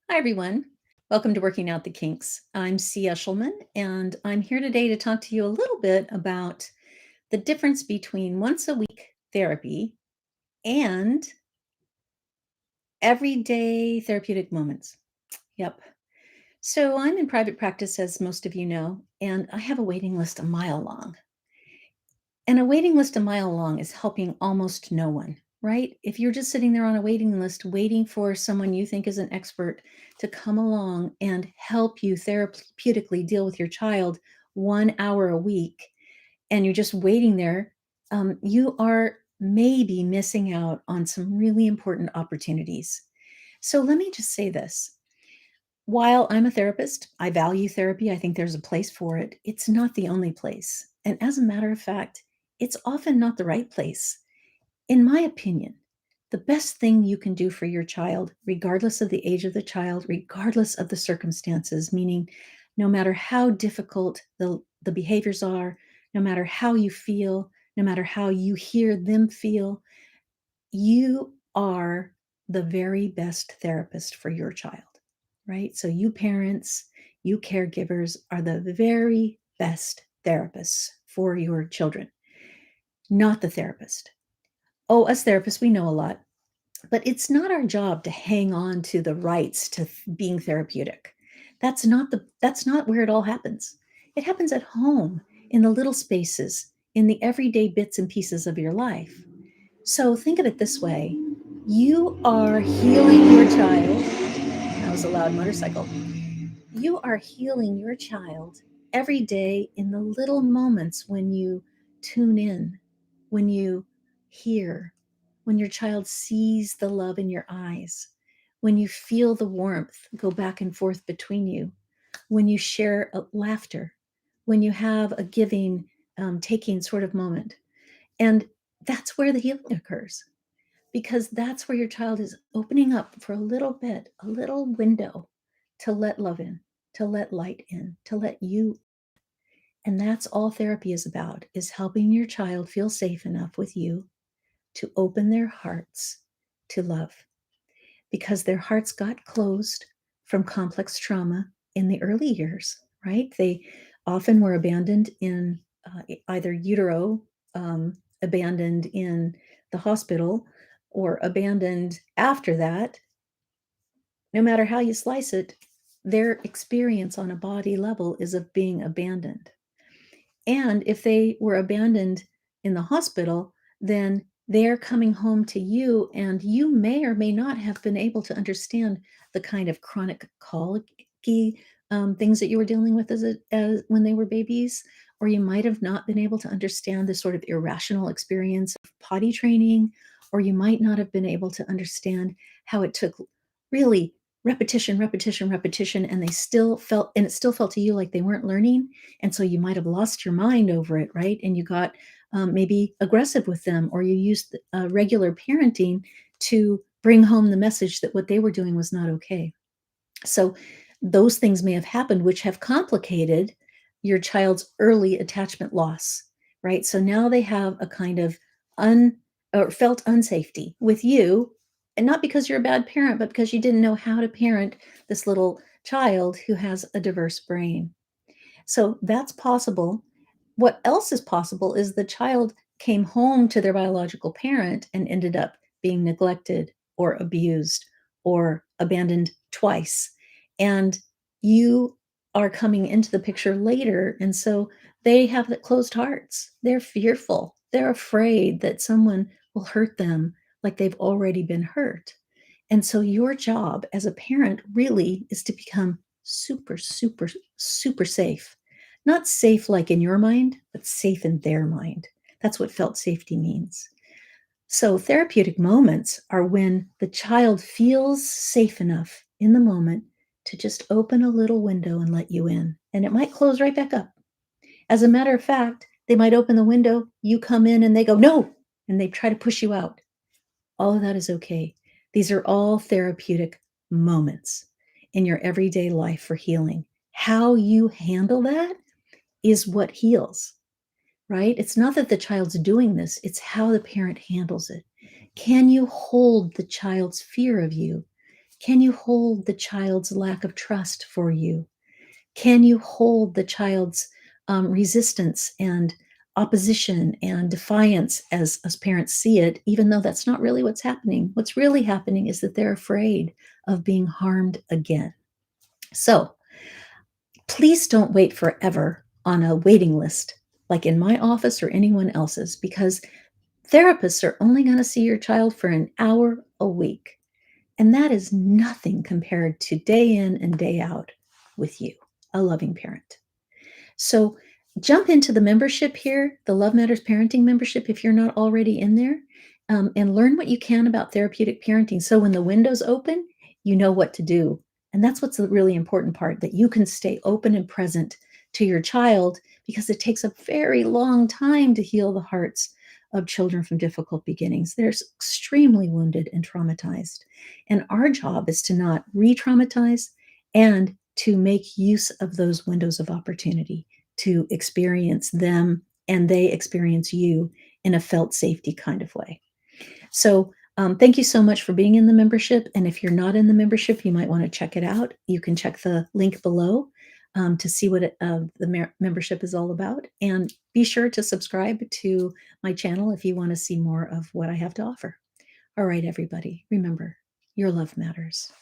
Hi, everyone. Welcome to Working Out the Kinks. I'm C. Eshelman, and I'm here today to talk to you a little bit about the difference between once a week therapy and everyday therapeutic moments. Yep. So I'm in private practice, as most of you know, and I have a waiting list a mile long. And a waiting list a mile long is helping almost no one, right? If you're just sitting there on a waiting list waiting for someone you think is an expert to come along and help you therapeutically deal with your child 1 hour a week, and you're just waiting there, you are maybe missing out on some really important opportunities. So let me just say this. While I'm a therapist, I value therapy. I think there's a place for it. It's not the only place. And as a matter of fact, it's often not the right place. In my opinion, the best thing you can do for your child, regardless of the age of the child, regardless of the circumstances, meaning no matter how difficult the behaviors are, no matter how you feel, no matter how you hear them feel, you are the very best therapist for your child, right? So, you parents, you caregivers are the very best therapists for your children, not the therapist. Oh, us therapists, we know a lot, but it's not our job to hang on to the rights to being therapeutic. That's not where it all happens. It happens at home, in the little spaces, in the everyday bits and pieces of your life. So think of it this way. You are healing your child. That was a loud motorcycle. You are healing your child every day in the little moments when you tune in, when you hear, when your child sees the love in your eyes, when you feel the warmth go back and forth between you, when you share laughter, when you have a giving, taking sort of moment. And that's where the healing occurs, because that's where your child is opening up for a little bit, a little window to let love in, to let light in, to let you. And that's all therapy is about, is helping your child feel safe enough with you to open their hearts to love, because their hearts got closed from complex trauma in the early years, right? They often were abandoned in either utero, abandoned in the hospital, or abandoned after that. No matter how you slice it, their experience on a body level is of being abandoned. And if they were abandoned in the hospital, then they're coming home to you, and you may or may not have been able to understand the kind of chronic colicky things that you were dealing with as when they were babies, or you might have not been able to understand the sort of irrational experience of potty training, or you might not have been able to understand how it took really repetition, repetition, repetition, and it still felt to you like they weren't learning, and so you might have lost your mind over it, right? And you got maybe aggressive with them, or you used regular parenting to bring home the message that what they were doing was not okay. So those things may have happened, which have complicated your child's early attachment loss, right? So now they have a kind of un or felt unsafety with you, and not because you're a bad parent, but because you didn't know how to parent this little child who has a diverse brain. So that's possible. What else is possible is the child came home to their biological parent and ended up being neglected or abused or abandoned twice. And you are coming into the picture later. And so they have the closed hearts. They're fearful. They're afraid that someone will hurt them like they've already been hurt. And so your job as a parent really is to become super, super, super safe. Not safe like in your mind, but safe in their mind. That's what felt safety means. So therapeutic moments are when the child feels safe enough in the moment to just open a little window and let you in. And it might close right back up. As a matter of fact, they might open the window, you come in and they go, no, and they try to push you out. All of that is okay. These are all therapeutic moments in your everyday life for healing. How you handle that is what heals, right? It's not that the child's doing this, it's how the parent handles it. Can you hold the child's fear of you? Can you hold the child's lack of trust for you? Can you hold the child's resistance and opposition and defiance as parents see it, even though that's not really what's happening? What's really happening is that they're afraid of being harmed again. So please don't wait forever on a waiting list, like in my office or anyone else's, because therapists are only going to see your child for an hour a week. And that is nothing compared to day in and day out with you, a loving parent. So jump into the membership here, the Love Matters Parenting membership, if you're not already in there, and learn what you can about therapeutic parenting. So when the window's open, you know what to do. And that's what's the really important part, that you can stay open and present to your child, because it takes a very long time to heal the hearts of children from difficult beginnings. They're extremely wounded and traumatized. And our job is to not re traumatize and to make use of those windows of opportunity to experience them and they experience you in a felt safety kind of way. So, thank you so much for being in the membership. And if you're not in the membership, you might want to check it out. You can check the link below to see what membership is all about. And be sure to subscribe to my channel if you want to see more of what I have to offer. All right, everybody, remember, your love matters.